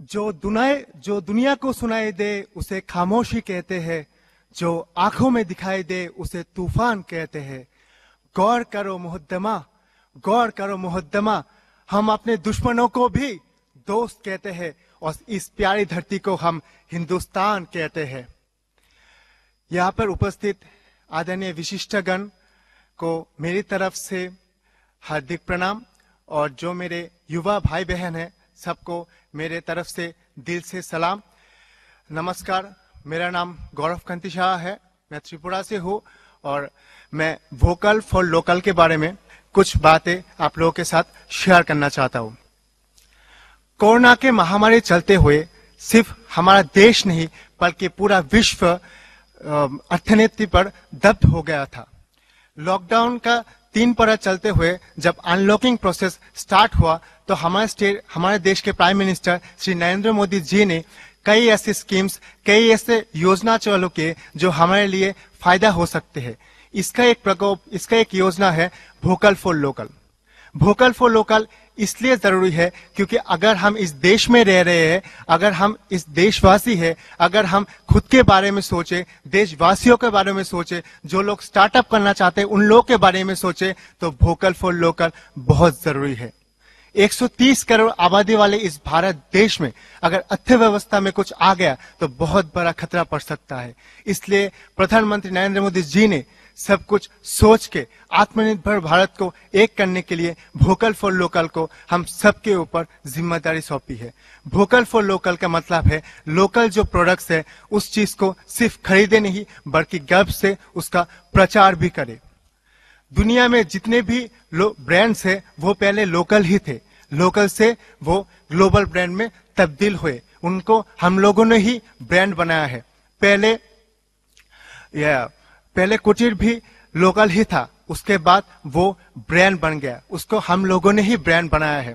जो दुनिया को सुनाई दे उसे खामोशी कहते हैं, जो आंखों में दिखाई दे उसे तूफान कहते हैं। गौर करो मुहद्दमा, गौर करो मुहद्दमा, हम अपने दुश्मनों को भी दोस्त कहते हैं और इस प्यारी धरती को हम हिंदुस्तान कहते हैं। यहाँ पर उपस्थित आदरणीय विशिष्टगण को मेरी तरफ से हार्दिक प्रणाम और जो मेरे युवा भाई बहन हैं सबको मेरे तरफ से दिल से सलाम। नमस्कार, मेरा नाम गौरव कांति शाह है, मैं त्रिपुरा से हूँ और मैं वोकल फॉर लोकल के बारे में कुछ बातें आप लोगों के साथ शेयर करना चाहता हूँ। कोरोना के महामारी चलते हुए सिर्फ हमारा देश नहीं बल्कि पूरा विश्व अर्थनीति पर दब्ध हो गया था। लॉकडाउन का 3 परत चलते हुए जब अनलॉकिंग प्रोसेस स्टार्ट हुआ तो हमारे देश के प्राइम मिनिस्टर श्री नरेंद्र मोदी जी ने कई ऐसे स्कीम्स, कई ऐसे योजना चालू किए जो हमारे लिए फायदा हो सकते हैं। इसका एक योजना है vocal for local. Vocal for local इसलिए जरूरी है क्योंकि अगर हम इस देश में रह रहे हैं, अगर हम इस देशवासी हैं, अगर हम खुद के बारे में सोचे, देशवासियों के बारे में सोचे, जो लोग स्टार्टअप करना चाहते हैं उन लोगों के बारे में सोचे, तो वोकल फॉर लोकल बहुत जरूरी है। 130 करोड़ आबादी वाले इस भारत देश में अगर अर्थव्यवस्था में कुछ आ गया तो बहुत बड़ा खतरा पड़ सकता है। इसलिए प्रधानमंत्री नरेंद्र मोदी जी ने सब कुछ सोच के आत्मनिर्भर भारत को एक करने के लिए वोकल फॉर लोकल को हम सबके ऊपर जिम्मेदारी सौंपी है। वोकल फॉर लोकल का मतलब है लोकल जो प्रोडक्ट्स है उस चीज को सिर्फ खरीदे नहीं बल्कि गर्व से उसका प्रचार भी करे। दुनिया में जितने भी ब्रांड्स है वो पहले लोकल ही थे, लोकल से वो ग्लोबल ब्रांड में तब्दील हुए, उनको हम लोगों ने ही ब्रांड बनाया है। पहले कुटीर भी लोकल ही था, उसके बाद वो ब्रांड बन गया, उसको हम लोगों ने ही ब्रांड बनाया है।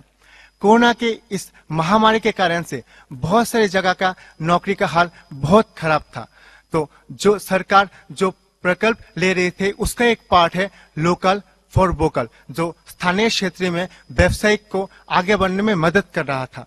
कोरोना के इस महामारी के कारण से बहुत सारी जगह का नौकरी का हाल बहुत खराब था, तो जो सरकार जो प्रकल्प ले रहे थे उसका एक पार्ट है लोकल फॉर वोकल, जो स्थानीय क्षेत्र में व्यवसायिक को आगे बढ़ने में मदद कर रहा था।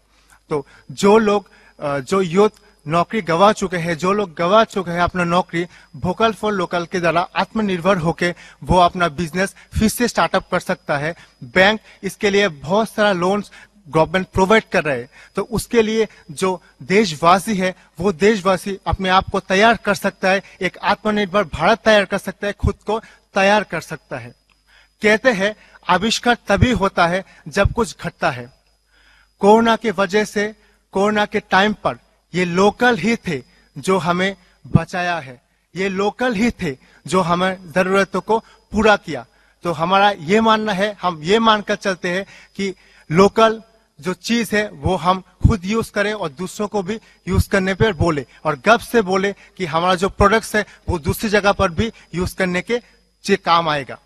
तो जो यूथ नौकरी गवा चुके हैं, जो लोग गवा चुके हैं अपना नौकरी, वोकल फॉर लोकल के द्वारा आत्मनिर्भर होके वो अपना बिजनेस फिर से स्टार्टअप कर सकता है। बैंक इसके लिए बहुत सारा लोन्स गवर्नमेंट प्रोवाइड कर रहे हैं, तो उसके लिए जो देशवासी है वो देशवासी अपने आप को तैयार कर सकता है, एक आत्मनिर्भर भारत तैयार कर सकता है, खुद को तैयार कर सकता है। कहते हैं आविष्कार तभी होता है जब कुछ घटता है। कोरोना की वजह से, कोरोना के टाइम पर ये लोकल ही थे जो हमें बचाया है, ये लोकल ही थे जो हमें जरूरतों को पूरा किया। तो हमारा ये मानना है, हम ये मानकर चलते हैं कि लोकल जो चीज है वो हम खुद यूज करें और दूसरों को भी यूज करने पर बोले और गर्व से बोले कि हमारा जो प्रोडक्ट्स है वो दूसरी जगह पर भी यूज करने के काम आएगा।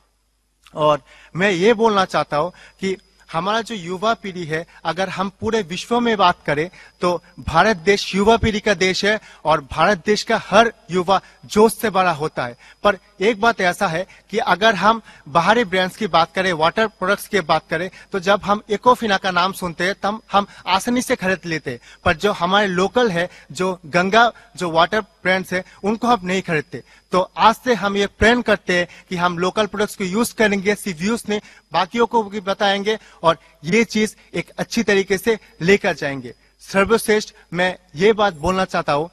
और मैं ये बोलना चाहता हूं कि हमारा जो युवा पीढ़ी है, अगर हम पूरे विश्व में बात करें तो भारत देश युवा पीढ़ी का देश है और भारत देश का हर युवा जोश से बड़ा होता है। पर एक बात ऐसा है कि अगर हम बाहरी ब्रांड्स की बात करें, वाटर प्रोडक्ट्स की बात करें, तो जब हम एक्वाफिना का नाम सुनते हैं तब हम आसानी से खरीद लेते हैं, पर जो हमारे लोकल है, जो गंगा जो वाटर ब्रांड्स है उनको हम नहीं खरीदते। तो आज से हम ये प्रण करते हैं कि हम लोकल प्रोडक्ट्स को यूज करेंगे, सिर्फ यूज नहीं बाकियों को भी बताएंगे और ये चीज एक अच्छी तरीके से लेकर जाएंगे। सर्वश्रेष्ठ मैं ये बात बोलना चाहता हूं,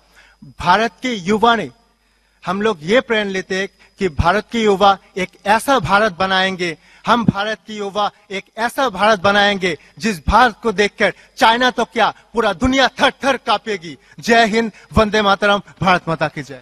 भारत के युवा ने, हम लोग ये प्रण लेते हैं कि भारत के युवा एक ऐसा भारत बनाएंगे, हम भारत के युवा एक ऐसा भारत बनाएंगे जिस भारत को देखकर चाइना तो क्या पूरा दुनिया थर थर कांपेगी। जय हिंद, वंदे मातरम, भारत माता की जय।